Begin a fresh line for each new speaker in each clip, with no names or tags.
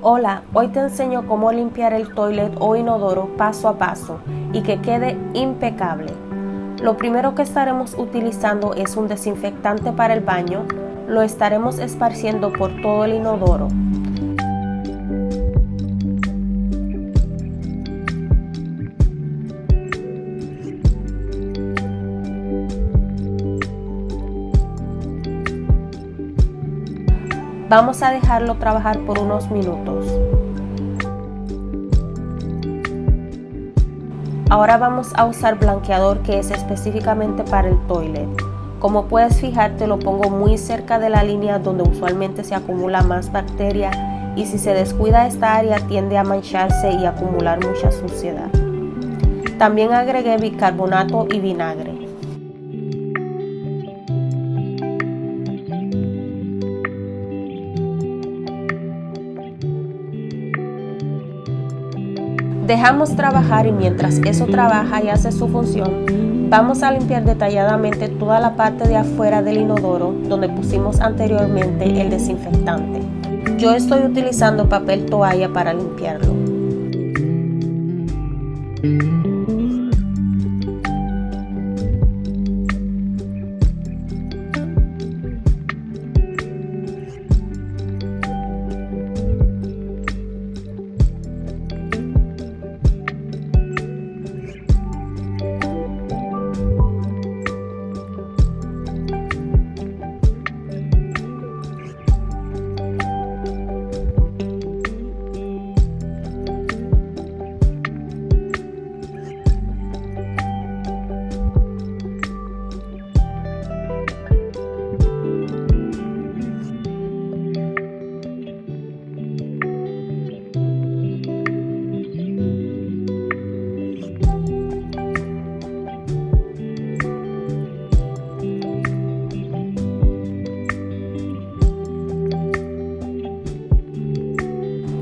Hola, hoy te enseño cómo limpiar el toilet o inodoro paso a paso y que quede impecable. Lo primero que estaremos utilizando es un desinfectante para el baño. Lo estaremos esparciendo por todo el inodoro. Vamos a dejarlo trabajar por unos minutos. Ahora vamos a usar blanqueador, que es específicamente para el toilet. Como puedes fijarte, lo pongo muy cerca de la línea donde usualmente se acumula más bacteria, y si se descuida esta área tiende a mancharse y acumular mucha suciedad. También agregué bicarbonato y vinagre. Dejamos trabajar y mientras eso trabaja y hace su función, vamos a limpiar detalladamente toda la parte de afuera del inodoro donde pusimos anteriormente el desinfectante. Yo estoy utilizando papel toalla para limpiarlo.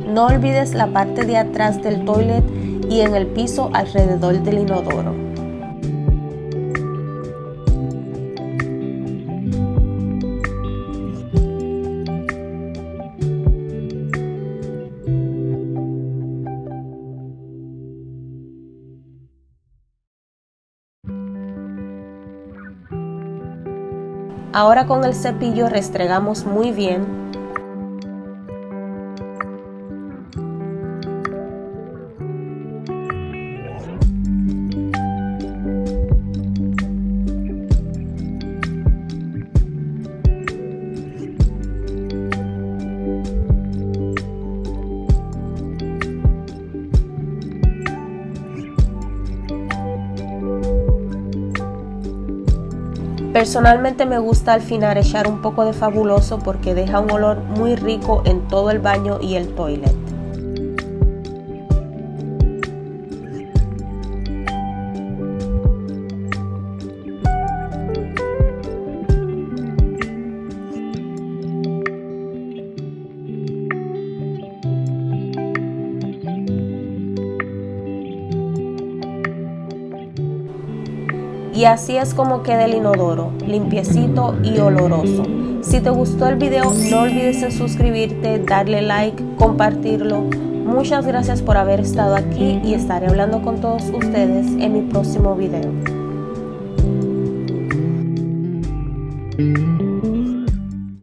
No olvides la parte de atrás del toilet y en el piso alrededor del inodoro. Ahora con el cepillo restregamos muy bien. Personalmente me gusta al final echar un poco de Fabuloso porque deja un olor muy rico en todo el baño y el toilet. Y así es como queda el inodoro, limpiecito y oloroso. Si te gustó el video, no olvides en suscribirte, darle like, compartirlo. Muchas gracias por haber estado aquí y estaré hablando con todos ustedes en mi próximo video.